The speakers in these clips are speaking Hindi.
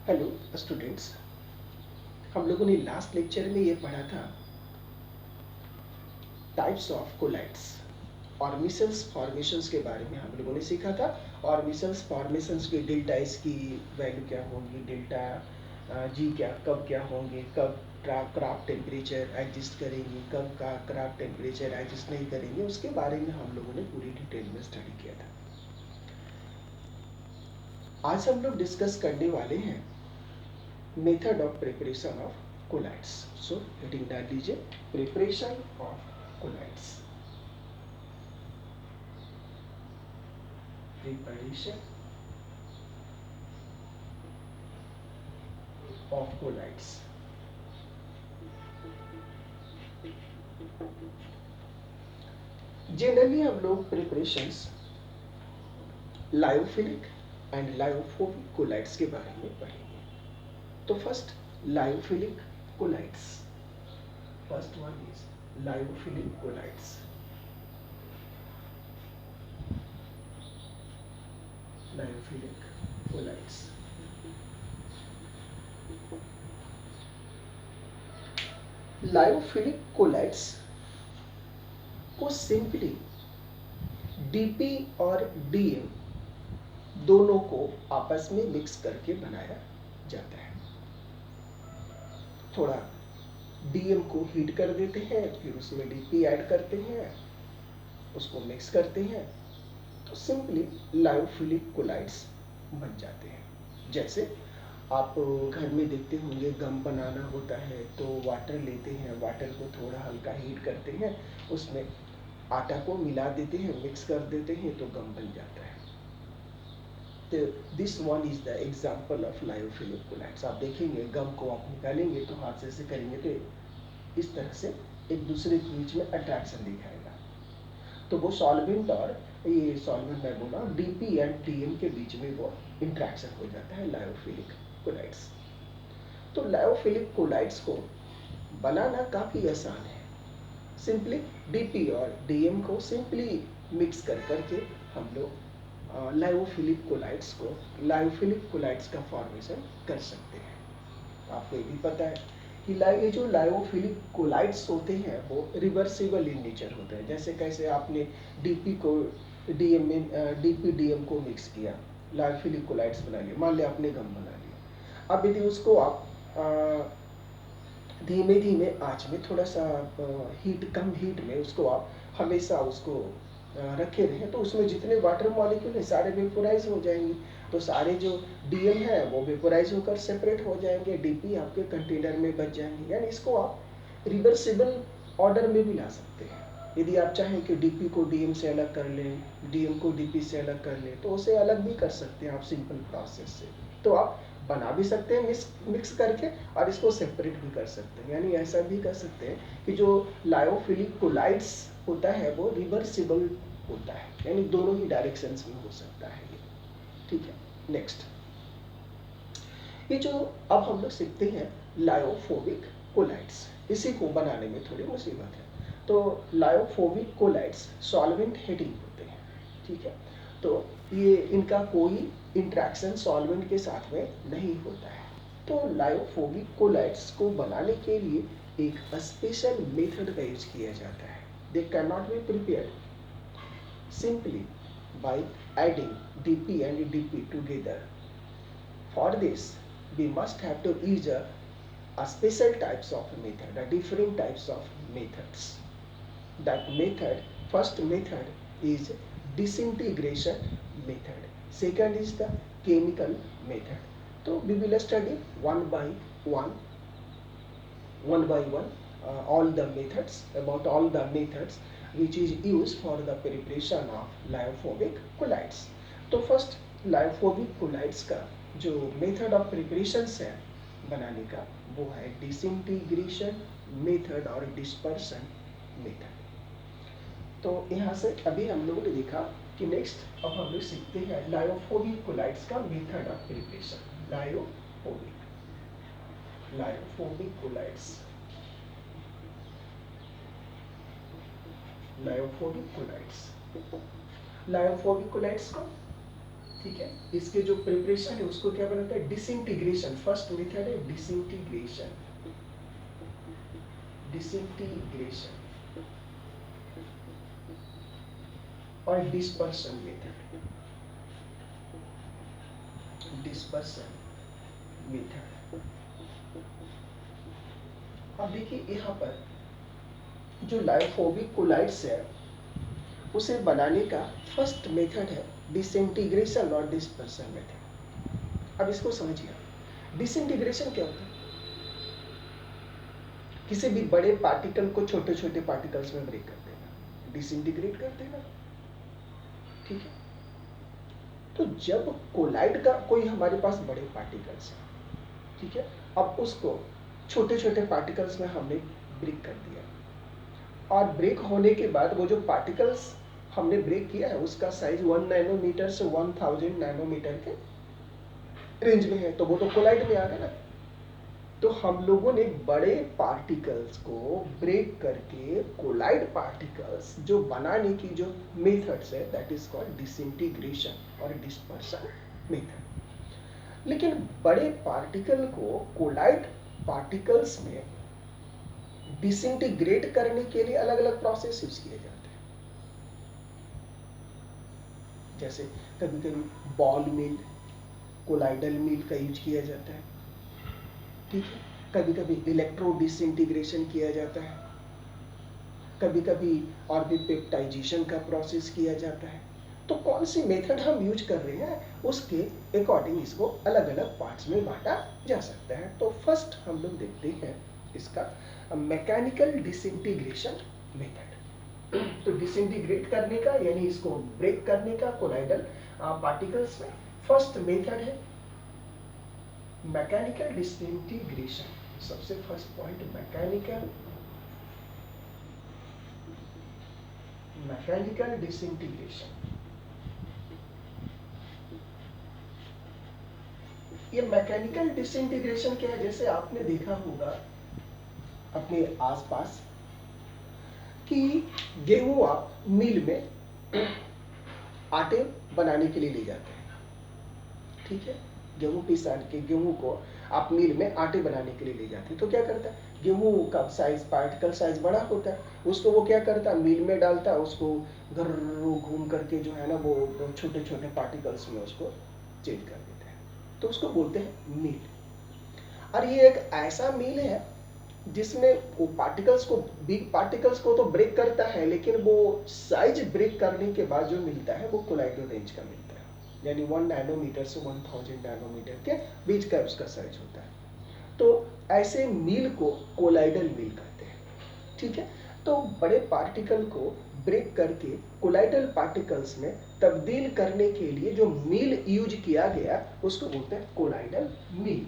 हेलो स्टूडेंट्स, हम लोगों ने लास्ट लेक्चर में ये पढ़ा था टाइप्स ऑफ कोलाइड्स और मिसल्स फॉर्मेशंस के बारे में हम लोगों ने सीखा था। और मिसल्स फॉर्मेशंस के डेल्टा एस की वैल्यू क्या होंगी, डेल्टा जी क्या कब क्या होंगे, कब क्राफ्ट टेम्परेचर एडजस्ट करेंगे, कब का क्राफ्ट टेम्परेचर एडजस्ट नहीं करेंगे, उसके बारे में हम लोगों ने पूरी डिटेल में स्टडी किया था। आज हम लोग डिस्कस करने वाले हैं method of preparation of colloids. So heading डाल लीजिए, preparation of colloids. Preparation of colloids. Generally हम लोग preparations lyophilic and lyophobic colloids के बारे में पढ़ेंगे। तो first lyophilic colloids, first one is lyophilic colloids. Lyophilic colloids. Lyophilic colloids को सिंपली डीपी और डीएम दोनों को आपस में मिक्स करके बनाया जाता है। थोड़ा डीएम को हीट कर देते हैं, फिर उसमें डीपी ऐड करते हैं, उसको मिक्स करते हैं, तो सिंपली लायोफिलिक कोलाइड्स बन जाते हैं। जैसे आप घर में देखते होंगे गम बनाना होता है तो वाटर लेते हैं, वाटर को थोड़ा हल्का हीट करते हैं, उसमें आटा को मिला देते हैं, मिक्स कर देते हैं, तो गम बन जाता है। तो this one is the example of lyophilic colloids. आप देखेंगे गम को आप निकालेंगे तो हाथ से करेंगे तो इस तरह से एक दूसरे के बीच में अट्रैक्शन दिखाएगा। तो वो सॉल्वेंट और ये सॉल्वेंट मैं बोला डीपी एंड टीएम के बीच में वो इंट्रैक्शन हो जाता है लायोफिलिक कोलाइड्स। तो लायोफिलिक कोलाइड्स को बनाना काफ़ी आसान है। सिंपली डीपी और डीएम को सिंपली मिक्स कर करके हम लोग लायोफिलिक कोलाइड्स का फॉर्मेशन कर सकते हैं। आपको ये भी पता है कि ये जो लायोफिलिक कोलाइड्स होते हैं वो रिवर्सिबल इन नेचर होते हैं। जैसे कैसे आपने डीपी को डीएम में डीपी डीएम को मिक्स किया, लायोफिलिक कोलाइड्स बना लिया, मान लिया आपने गम बना लिया। अब यदि उसको आप धीमे धीमे आंच में थोड़ा सा कम हीट में उसको आप हमेशा उसको रखे रहें, तो उसमें जितने वाटर मॉलिक्यूल है सारे वेपोराइज हो जाएंगे। तो सारे जो डीएम है वो वेपोराइज होकर सेपरेट हो जाएंगे, डीपी आपके कंटेनर में बच जाएंगे। यानी इसको आप रिवर्सिबल ऑर्डर में भी ला सकते हैं। यदि आप चाहें कि डीपी को डीएम से अलग कर लें, डीएम को डीपी से अलग कर लें, तो उसे अलग भी कर सकते हैं आप सिंपल प्रोसेस से। तो आप बना भी सकते हैं मिक्स करके, और इसको सेपरेट भी कर सकते हैं। यानी ऐसा भी कर सकते हैं कि जो लायोफिलिक कोलाइड्स होता है वो रिवर्सिबल होता है, यानी दोनों ही डायरेक्शंस में हो सकता है ये। ठीक है, नेक्स्ट ये जो अब हम लोग सीखते हैं लायोफोबिक कोलाइड्स, इसी को बनाने में थोड़ी मुसीबत है। तो लायोफोबिक कोलाइड्स सॉल्वेंट हेडिंग होते हैं। ठीक है, तो ये इनका कोई इंट्रैक्शन सॉल्वेंट के साथ में नहीं होता है। तो लायोफोबिक कोलाइड्स को बनाने के लिए एक स्पेशल मेथड का यूज किया जाता है। They can not be prepared simply by adding dp and dp together. For this we must have to use a special types of method, a different types of methods. That method, first method is disintegration method, second is the chemical method. So we will study one by one, all the methods, about all the methods which is used for the preparation of lyophobic colloids. तो फर्स्ट लायोफोबिक कोलाइड्स का जो मेथड ऑफ प्रिपरेशन है बनाने का, वो है डिसइंटीग्रेशन मेथड और डिस्पर्सन मेथड। तो यहाँ से अभी हम लोगों ने देखा कि नेक्स्ट अब हम लोग सीखते हैं लायोफोबिक कोलाइड्स का method of preparation. Lyophobic colloids, lyophobic colloids, lyophobic colloids को ठीक है। इसके जो प्रिपरेशन है उसको क्या बनाता है, डिसइंटीग्रेशन। फर्स्ट मेथड है डिसइंटीग्रेशन, डिसइंटीग्रेशन और डिस्पर्शन मेथड, डिस्पर्शन मेथड। अब देखिए यहाँ पर जो लाइफोबिक कोलाइड्स है उसे बनाने का फर्स्ट मेथड है डिसइंटीग्रेशन और डिस्पर्शन मेथड। अब इसको समझिए, डिसइंटीग्रेशन क्या होता है, किसी भी बड़े पार्टिकल को छोटे छोटे पार्टिकल्स में ब्रेक कर देना, डिसइंटीग्रेट कर देना, ठीक है। तो जब कोलाइड का कोई हमारे पास बड़े पार्टिकल्स है, ठीक है, अब उसको छोटे छोटे पार्टिकल्स में हमने ब्रेक कर दिया, और ब्रेक होने के बाद वो जो पार्टिकल्स हमने ब्रेक किया है उसका साइज 1 नैनोमीटर से 1000 नैनोमीटर के रेंज में है, तो वो तो कोलाइड में आ गया ना। तो हम लोगों ने बड़े पार्टिकल्स को ब्रेक करके कोलाइड पार्टिकल्स जो बनाने की जो मेथड्स है दैट इज कॉल्ड डिसइंटीग्रेशन और डिस्पर्शन मेथड। लेकिन बड़े पार्टिकल को कोलाइड पार्टिकल्स में डिसइंटीग्रेट करने के लिए अलग अलग प्रोसेस यूज किए जाते हैं। जैसे कभी कभी बॉल मिल, कोलाइडल मिल का यूज किया जाता है, ठीक है। कभी कभी इलेक्ट्रो डिसइंटीग्रेशन किया जाता है, कभी कभी ऑर्बिपेप्टाइजेशन का प्रोसेस किया जाता है। तो कौन सी मेथड हम यूज कर रहे हैं उसके अकॉर्डिंग इसको अलग अलग पार्ट्स में बांटा जा सकता है। तो फर्स्ट हम लोग देखते हैं इसका मैकेनिकल डिसइंटीग्रेशन मेथड। तो डिसइंटीग्रेट करने का यानी इसको ब्रेक करने का कोलाइडल पार्टिकल्स में फर्स्ट मेथड है मैकेनिकल डिसइंटीग्रेशन। सबसे फर्स्ट पॉइंट मैकेनिकल डिसइंटीग्रेशन। ये मैकेनिकल डिसइंटीग्रेशन क्या है, जैसे आपने देखा होगा अपने आसपास कि गेहूं आप मिल में आटे बनाने के लिए ले जाते हैं, ठीक है। गेहूं पिसा के गेहूं को आप मिल में आटे बनाने के लिए ले जाते हैं, तो क्या करता है, गेहूं का साइज पार्टिकल साइज बड़ा होता है, उसको वो क्या करता है मिल में डालता है, उसको घर घूम करके जो है ना वो छोटे छोटे पार्टिकल्स में उसको चेंज कर देते हैं, तो उसको बोलते हैं मिल। और ये एक ऐसा मिल है जिसमें वो पार्टिकल्स को, बिग पार्टिकल्स को तो ब्रेक करता है, लेकिन वो साइज ब्रेक करने के बाद जो मिलता है वो कोलाइडल रेंज का मिलता है, यानी 1 नैनोमीटर से 1000 नैनोमीटर के बीच का उसका साइज होता है। तो ऐसे मील को कोलाइडल मील कहते हैं, ठीक है। तो बड़े पार्टिकल को ब्रेक करके कोलाइडल पार्टिकल्स में तब्दील करने के लिए जो मील यूज किया गया उसको बोलते हैं कोलाइडल मील,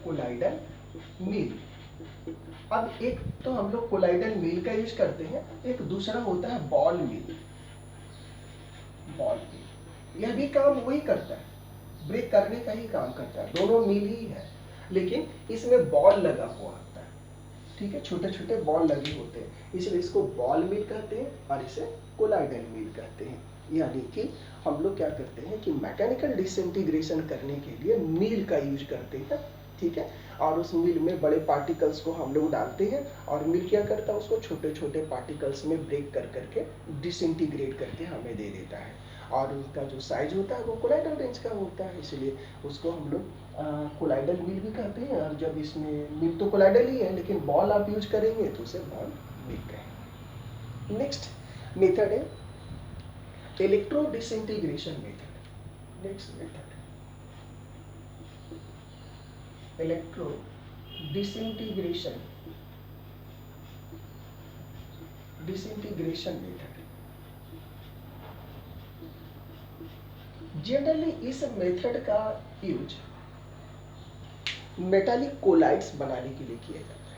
कोलाइडल मील। अब एक तो हम लोग कोलाइडल मील का यूज करते हैं, एक दूसरा होता है बॉल मील। बॉल मील यह भी काम वही करता है, ब्रेक करने का ही काम करता है, दोनों मील ही है, लेकिन इसमें बॉल लगा हुआ होता है, ठीक है, छोटे छोटे बॉल लगे होते हैं, इसलिए इसको बॉल मील कहते हैं और इसे कोलाइडल मील कहते हैं। यानी कि हम लोग क्या करते हैं कि मैकेनिकल डिसइंटीग्रेशन करने के लिए मील का यूज करते हैं, ठीक है। और उस मील में बड़े पार्टिकल्स को हम लोग डालते हैं और मील क्या करता है उसको छोटे छोटे पार्टिकल्स में ब्रेक कर करके डिसइंटीग्रेट करके हमें दे देता है, और उसका जो साइज होता है वो कोलाइडल रेंज का होता है, इसलिए उसको हम लोग कोलाइडल मील भी कहते हैं। और जब इसमें मील तो कोलाइडल ही है, लेकिन बॉल आप यूज करेंगे तो उसे बॉल मील कहेंगे। नेक्स्ट मेथड है electro disintegration method. Next method electro disintegration method. Generally इस मेथड का यूज मेटालिक कोलाइड्स बनाने के लिए किया जाता है।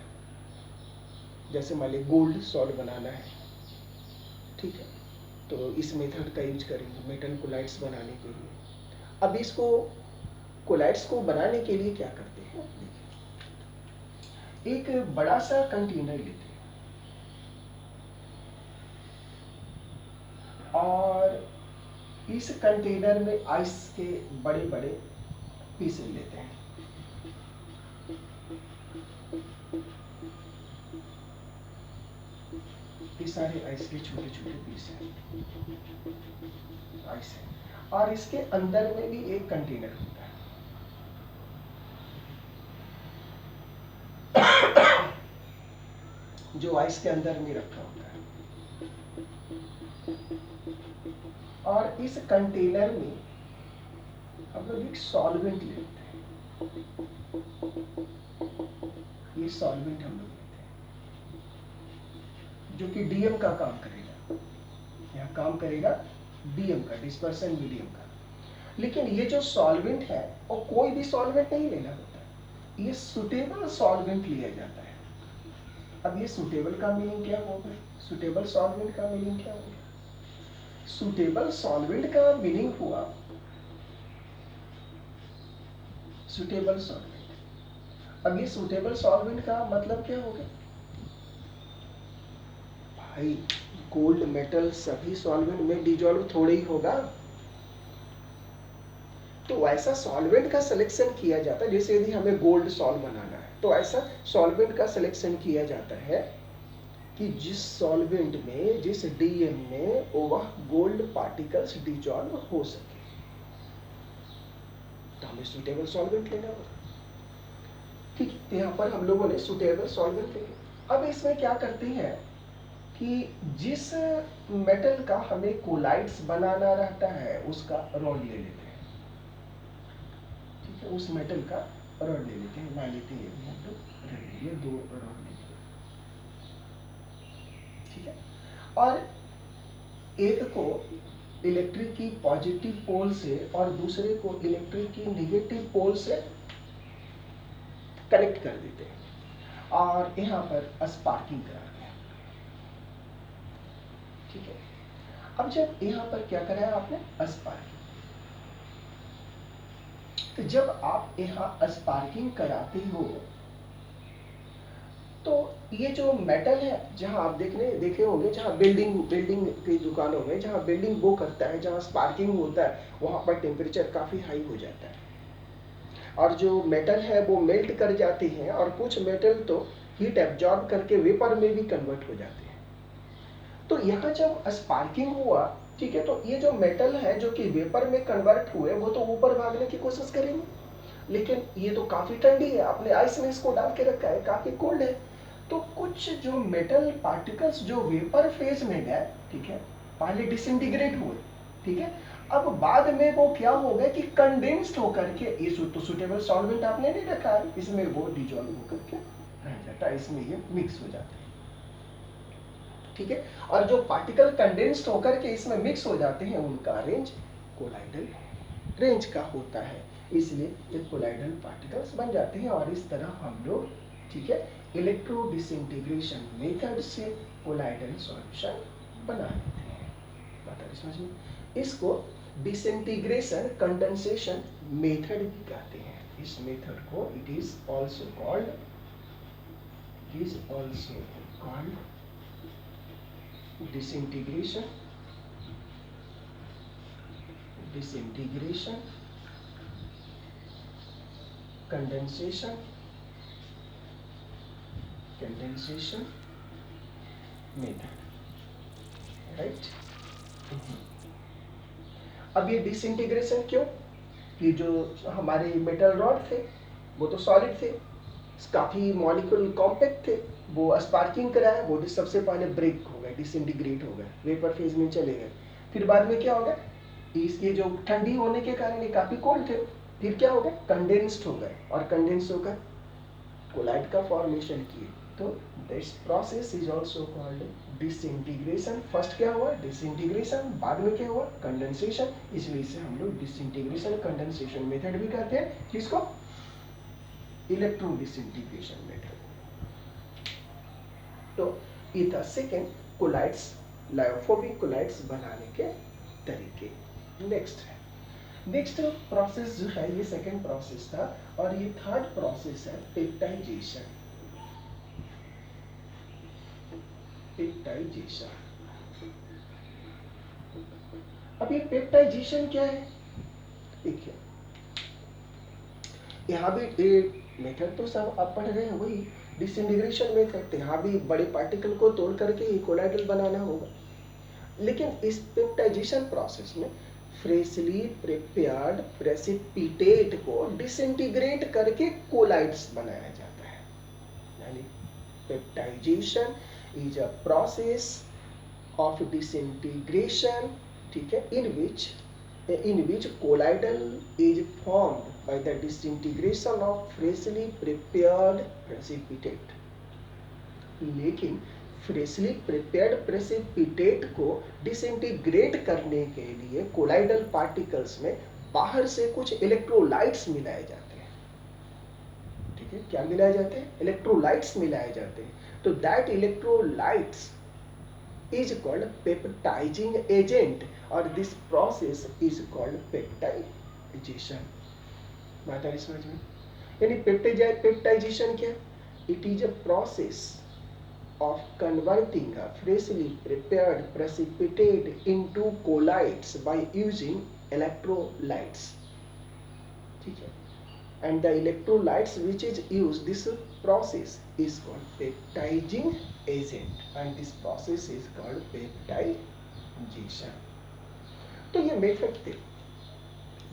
जैसे मान लीजिए गोल्ड सॉल्ट बनाना है, ठीक है, तो इस मेथड का यूज करेंगे मेटल कोलाइड्स बनाने के लिए। अब इसको कोलाइड्स को बनाने के लिए क्या करते हैं, एक बड़ा सा कंटेनर लेते हैं और इस कंटेनर में आइस के बड़े बड़े पीसेस लेते हैं। ये सारे आइस के छोटे छोटे पीस हैं, आइस है। और इसके अंदर में भी एक कंटेनर होता है। जो आइस के अंदर में रखा होता है, और इस कंटेनर में हम लोग एक सॉल्वेंट लेते हैं। ये सॉल्वेंट हम लोग लेते हैं जो कि डीएम का काम करेगा। यहाँ काम करेगा डीएम का, डिस्पर्सन मीडियम का। लेकिन ये जो सॉल्वेंट है वो कोई भी सॉल्वेंट नहीं लेना होता, ये सुटेबल सॉल्वेंट लिया जाता है। अब ये सुटेबल का मीनिंग क्या होगा? सुटेबल सॉल्वेंट का मीनिंग क्या होगा? सुटेबल सॉल्वेंट का मीनिंग हुआ सुटेबल सॉल्वेंट। अब ये सुटेबल सॉल्वेंट का मतलब क्या होगा? भाई गोल्ड मेटल सभी सॉल्वेंट में डिजॉल्व थोड़े ही होगा, तो ऐसा सॉल्वेंट का सिलेक्शन किया जाता है। जैसे यदि हमें गोल्ड सॉल्व बनाना है तो ऐसा सॉल्वेंट का सिलेक्शन किया जाता है कि जिस सॉल्वेंट में, जिस डीएम में वह गोल्ड पार्टिकल्स डिजॉल्व हो सके, तो हमें सुटेबल सॉल्वेंट लेना होगा। ठीक है, यहाँ पर हम लोगों ने सुटेबल सॉल्वेंट लिया। अब इसमें क्या करते हैं कि जिस मेटल का हमें कोलाइड्स बनाना रहता है उसका रॉड ले लेते हैं। ठीक है, उस मेटल का रॉड ले लेते हैं, मान लेते हैं हम लोग ये 2 रॉड ले लेते हैं। ठीक है, और एक को इलेक्ट्रिक की पॉजिटिव पोल से और दूसरे को इलेक्ट्रिक की नेगेटिव पोल से कनेक्ट कर देते हैं और यहाँ पर स्पार्किंग कराते हैं। ठीक है, अब जब यहाँ पर क्या करा है आपने? स्पार्किंग। तो जब आप यहाँ स्पार्किंग कराते हो तो ये जो मेटल है, जहाँ आप देखे होंगे, जहाँ बिल्डिंग की दुकानों में जहाँ बिल्डिंग वो करता है, जहाँ स्पार्किंग होता है, वहाँ पर टेम्परेचर काफ़ी हाई हो जाता है और जो मेटल है वो मेल्ट कर जाती हैं और कुछ मेटल तो हीट एब्जॉर्ब करके वेपर में भी कन्वर्ट हो जाते हैं। तो यहाँ जब स्पार्किंग हुआ, ठीक है, तो ये जो मेटल है जो कि वेपर में कन्वर्ट हुए वो तो ऊपर भागने की कोशिश करेंगे, लेकिन ये तो काफ़ी ठंडी है, आपने आइस में इसको डाल के रखा है, काफ़ी कोल्ड है। तो कुछ जो मेटल पार्टिकल्स जो वेपर फेज में गए, ठीक है, पहले डिसइंटीग्रेट हुए, ठीक है, अब बाद में वो क्या हो गए कि कंडेंस्ड होकर के, ये तो सुटेबल सॉल्वेंट आपने नहीं रखा है, इसमें वो डिजॉल्व होकर के रह जाता है, इसमें ये मिक्स हो जाते हैं। ठीक है, और जो पार्टिकल कंडेंस्ड होकर के इसमें मिक्स हो जाते हैं उनका रेंज कोलाइडल रेंज का होता है, इसलिए ये कोलाइडल पार्टिकल्स बन जाते हैं। और इस तरह हम लोग, ठीक है, इलेक्ट्रो डिसइंटीग्रेशन मेथड से कोलाइडल सॉल्यूशन बना लेते हैं। बात आ रही समझ में? इसको डिसइंटीग्रेशन कंडेंसेशन मेथड भी कहते हैं। इस मेथड को it is also called disintegration condensation method, right. अब ये डिसइंटीग्रेशन क्यों? ये जो हमारे मेटल रॉड थे वो तो सॉलिड थे, काफी मॉलिक्यूल कॉम्पैक्ट थे, वो स्पार्किंग कराया, वो सबसे पहले ब्रेक हो गए, डिसइंटीग्रेट हो गए, वेपर फेज में चले गए। फिर बाद में क्या हो गया, इसके जो ठंडी होने के कारण ये काफी कोल्ड थे, फिर क्या हो गए, कंडेंस्ड हो गए, और कंडेंस होकर कोलाइड का फॉर्मेशन किए। तो this process is also called disintegration. First क्या हुआ, डिसइंटीग्रेशन, बाद में क्या हुआ, कंडेंसेशन, इसलिए इसे हम लोग डिसइंटीग्रेशन कंडेंसेशन मेथड भी कहते हैं, किसको, इलेक्ट्रो डिसइंटीग्रेशन मेथड। तो ये था सेकेंड कोलाइड्स, लायोफोबिक कोलाइड्स बनाने के तरीके। नेक्स्ट प्रोसेस जो है, ये सेकेंड प्रोसेस था, और ये थर्ड प्रोसेस है पेप्टाइजेशन। अब ये पेप्टाइजेशन क्या है? देखिए यहाँ भी मेथड तो सब आप पढ़ रहे हैं वही डिसइंटीग्रेशन मेथड, तो यहाँ भी बड़े पार्टिकल को तोड़ करके ही कोलाइडल बनाना होगा। लेकिन इस पेप्टाइजेशन प्रोसेस में फ्रेशली प्रिपेयर्ड प्रेसिपिटेट को डिसइंटीग्रेट करके कोलाइड्स बनाया जाता है। यानी peptization is a process of disintegration, ठीक है, in which colloidal is formed by the disintegration of freshly prepared precipitate। लेकिन फ्रेशली प्रिपेयर्ड प्रेसिपिटेट को डिसइंटीग्रेट करने के लिए कोलाइडल पार्टिकल्स में बाहर से कुछ इलेक्ट्रोलाइट्स मिलाए जाते हैं। ठीक है, क्या मिलाए जाते हैं? इलेक्ट्रोलाइट्स मिलाए जाते हैं। तो that electrolytes is called peptidizing agent और this process is called peptidization। बात आ रही समझ में? यानी पेप्टाइजेशन क्या? It is a process of converting a freshly prepared precipitate into colloids by using electrolytes। ठीक है, and the electrolytes which is used, this process is called peptidizing agent and this process is called peptidization। तो ये मेथड थे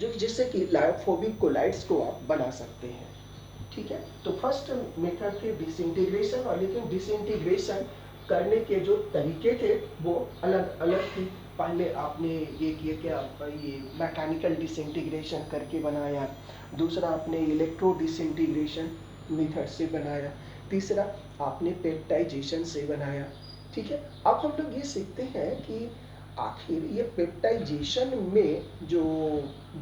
जो जिससे कि लायोफोबिक कोलाइड्स को आप बना सकते हैं। ठीक है, तो फर्स्ट मेथड थे डिसइंटीग्रेशन, और लेकिन डिसइंटीग्रेशन करने के जो तरीके थे वो अलग अलग थे। पहले आपने ये किया क्या, ये मैकेनिकल डिसइंटीग्रेशन करके बनाया, दूसरा आपने इलेक्ट्रो डिसइंटीग्रेशन मेथड से बनाया, तीसरा आपने पेप्टाइजेशन से बनाया। ठीक है, अब हम लोग ये सीखते हैं कि आखिर ये पेप्टाइजेशन में जो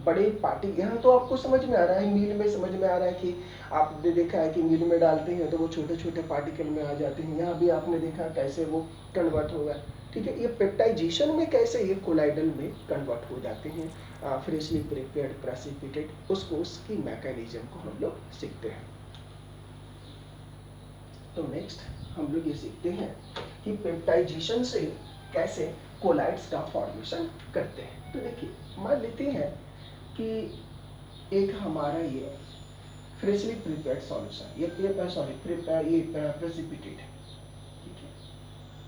बड़े पार्टी, यहाँ तो आपको समझ में आ रहा है, मील में समझ में आ रहा है कि आपने देखा है कि मील में डालते हैं तो वो छोटे छोटे पार्टिकल में आ जाते हैं। यहाँ भी आपने देखा कैसे वो कन्वर्ट होगा। ठीक है, ये पेप्टाइजेशन में कैसे ये कोलाइडल में कन्वर्ट हो जाते हैं फ्रेशली प्रिपेयर्ड प्रेसिपिटेट, उसको उसकी मैकेनिज्म को हम लोग सीखते हैं। तो नेक्स्ट हम लोग ये सीखते हैं कि पेप्टाइजेशन से कैसे कोलाइड्स का फॉर्मेशन करते हैं। तो देखिए, मान लेते हैं कि एक हमारा ये फ्रेशली प्रिपेयर्ड सॉल्यूशन, ये प्रेसिपिटेट है। ठीक है,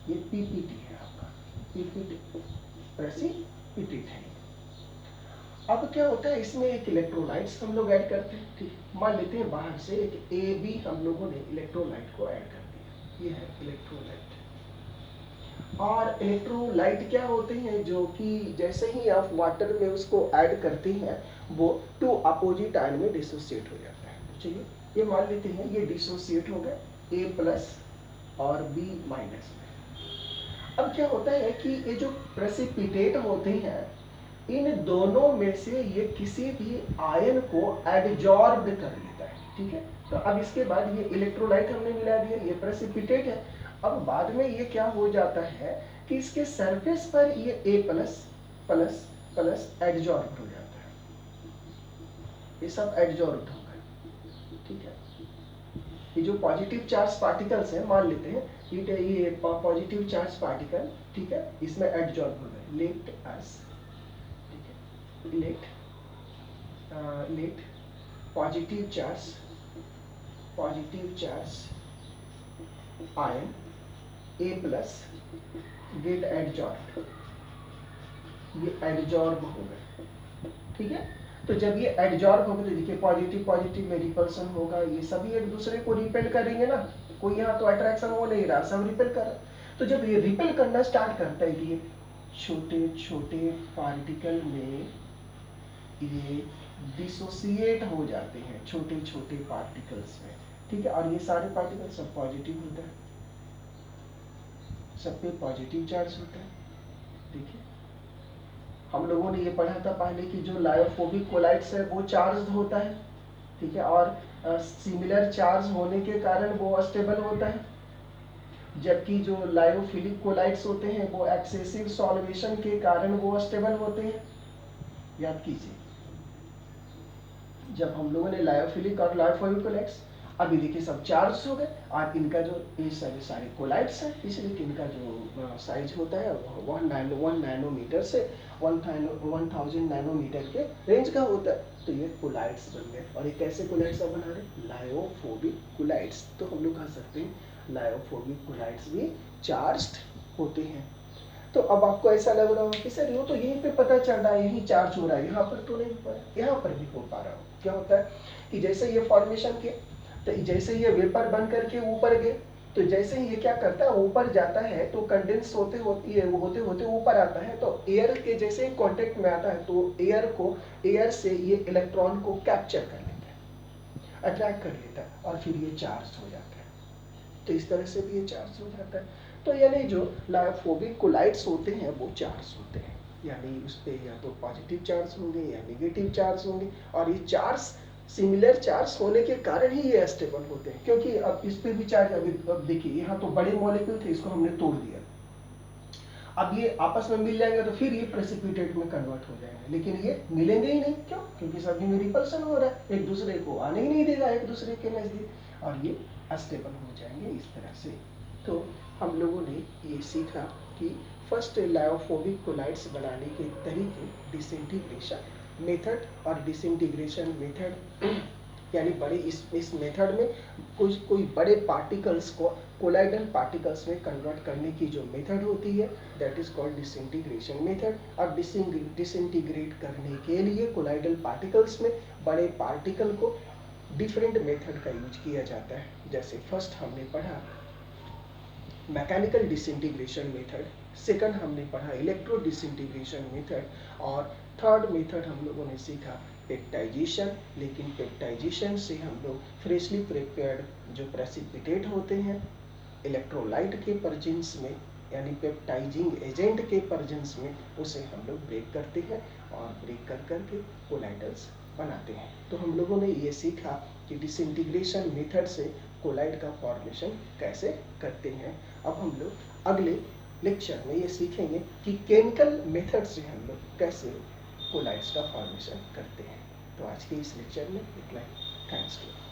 ये पीपीटी है आपका, पीपीटी प्रेसिपिटेट है। अब क्या होता है, इसमें एक इलेक्ट्रोलाइट्स हम लोग ऐड करते हैं। ठीक, मान लेते हैं बाहर से एक AB हम लोगों ने इलेक्ट्रोलाइट को ऐड कर दिया, ये है इलेक्ट्रोलाइट। और इलेक्ट्रोलाइट क्या होते हैं, जो कि जैसे ही आप वाटर में उसको ऐड करते हैं वो टू अपोजिट आयन में डिसोसिएट हो जाता है। तो चलिए ये मान लेते हैं ये डिसोसिएट हो गए A+ और B- में। अब क्या होता है कि ये जो प्रेसिपिटेट होते हैं, इन दोनों में से ये किसी भी आयन को एडजॉर्ब कर लेता है। ठीक है, तो अब इसके बाद ये इलेक्ट्रोलाइट हमने मिला दिया, ये प्रेसिपिटेट है। अब बाद में ये क्या हो जाता है कि इसके सरफेस पर ये A++ एडजॉर्ब हो जाता है, ये सब एडजॉर्ब हो गए। ठीक है, ये जो पॉजिटिव चार्ज पार्टिकल्स हैं, मान लेते हैं ये पॉजिटिव चार्ज पार्टिकल, ठीक है, इसमें एडजॉर्ब हो गए। Let positive charge ion A+ get adsorb, ये एडजॉर्ब हो गए। ठीक है, तो जब ये एडजॉर्ब हो गए तो देखिए पॉजिटिव में रिपल्सन होगा, ये सभी एक दूसरे को रिपेल करेंगे ना, कोई यहाँ तो अट्रैक्शन हो नहीं रहा, सब रिपेल कर रहा। तो जब ये रिपेल करना स्टार्ट करता है, ये छोटे छोटे पार्टिकल में ये डिसोसिएट हो जाते हैं, छोटे छोटे पार्टिकल्स में। ठीक है, और ये सारे पार्टिकल सब पॉजिटिव होता है, सब पे पॉजिटिव चार्ज होता है। देखिए, हम लोगों ने ये पढ़ा था पहले कि जो लायोफोबिक कोलाइड्स है वो चार्ज होता है। ठीक है, और सिमिलर चार्ज होने के कारण वो अस्टेबल होता है, जबकि जो लायोफिलिक कोलाइड्स होते हैं वो एक्सेसिव सॉल्वेशन के कारण वो अस्टेबल होते हैं। याद कीजिए, जब हम लोगों ने लायोफिलिक और लायोफोबिक कोलाइड्स अभी देखिए सब चार्ज हो गए और इनका जो ये सारे कोलाइड्स हैं, इसलिए कि इनका जो साइज होता है 1 नैनोमीटर से 1000 नैनोमीटर के रेंज का होता है। तो ये कोलाइड्स बन गए। और ये कैसे कोलाइड्स आप बना रहे? Lyophobic colloids. तो हम लोग कह सकते हैं लायोफोबिक कोलाइड्स भी चार्ज्ड होते हैं। तो अब आपको ऐसा लग रहा हो कि सर वो तो यहीं पे पता चल रहा है, यहीं चार्ज हो रहा है, यहाँ पर तो नहीं हो पा रहा, यहाँ पर भी हो पा रहा हो। क्या होता है कि जैसे ये फॉर्मेशन किया, तो जैसे ये वेपर बन करके ऊपर गए, तो जैसे ही ये क्या करता है ऊपर जाता है, तो कंडेंस होते होते ऊपर आता है, तो एयर के जैसे कांटेक्ट में आता है, तो एयर से ये इलेक्ट्रॉन को कैप्चर कर लेता है, अट्रैक्ट कर लेता है, और फिर ये चार्ज हो जाता है। तो इस तरह से भी ये चार्ज हो जाता है। तो यानी जो लायोफोबिक कोलाइड्स होते हैं वो चार्ज होते हैं, यानी उस पर या तो पॉजिटिव चार्ज होंगे या नेगेटिव चार्ज होंगे। और ये चार्ज सिमिलर चार्ज होने के कारण ही ये स्टेबल होते हैं, क्योंकि अब इस पे भी चार्ज, अब देखिए यहाँ तो बड़े मॉलिक्यूल थे, इसको हमने तोड़ दिया, अब ये आपस में मिल जाएंगे तो फिर ये प्रेसिपिटेट में कन्वर्ट हो जाएंगे, लेकिन ये मिलेंगे ही नहीं। क्यों? क्योंकि सभी में रिपल्सन हो रहा है, एक दूसरे को आने ही नहीं देगा एक दूसरे के नजदीक, और ये अस्टेबल हो जाएंगे इस तरह से। तो हम लोगों ने ये सीखा कि फर्स्ट लायोफोबिक कोलाइड्स बनाने के तरीके, डिसइंटीग्रेशन मेथड और डिसइंटीग्रेशन मेथड, यानी बड़े इस मेथड में कोई बड़े पार्टिकल्स को कोलाइडल पार्टिकल्स में कन्वर्ट करने की जो मेथड होती है, that is called disintegration method. अब डिसइंटीग्रेट करने के लिए कोलाइडल पार्टिकल्स में बड़े पार्टिकल को डिफरेंट मेथड का यूज किया जाता है। जैसे फर्स्ट हमने पढ़ा मैकेनिकल डिसइंटीग्रेशन मेथड, सेकंड हमने पढ़ा इलेक्ट्रो डिसइंटीग्रेशन मेथड, और थर्ड मेथड हम लोगों ने सीखा पेप्टाइजेशन। लेकिन पेप्टाइजेशन से हम लोग फ्रेशली प्रिपेयर्ड जो प्रेसिपिटेट होते हैं इलेक्ट्रोलाइट के प्रेजेंस में, यानी पेप्टाइजिंग एजेंट के प्रेजेंस में, उसे हम लोग ब्रेक करते हैं और ब्रेक कर करके कोलाइडल्स बनाते हैं। तो हम लोगों ने ये सीखा कि डिसइंटीग्रेशन मेथड से कोलाइड का फॉर्मेशन कैसे करते हैं। अब हम लोग अगले लेक्चर में ये सीखेंगे कि केमिकल मेथड से हम लोग कैसे कोलाइड्स का फॉर्मेशन करते हैं। तो आज के इस लेक्चर में इतना ही। Thanks to.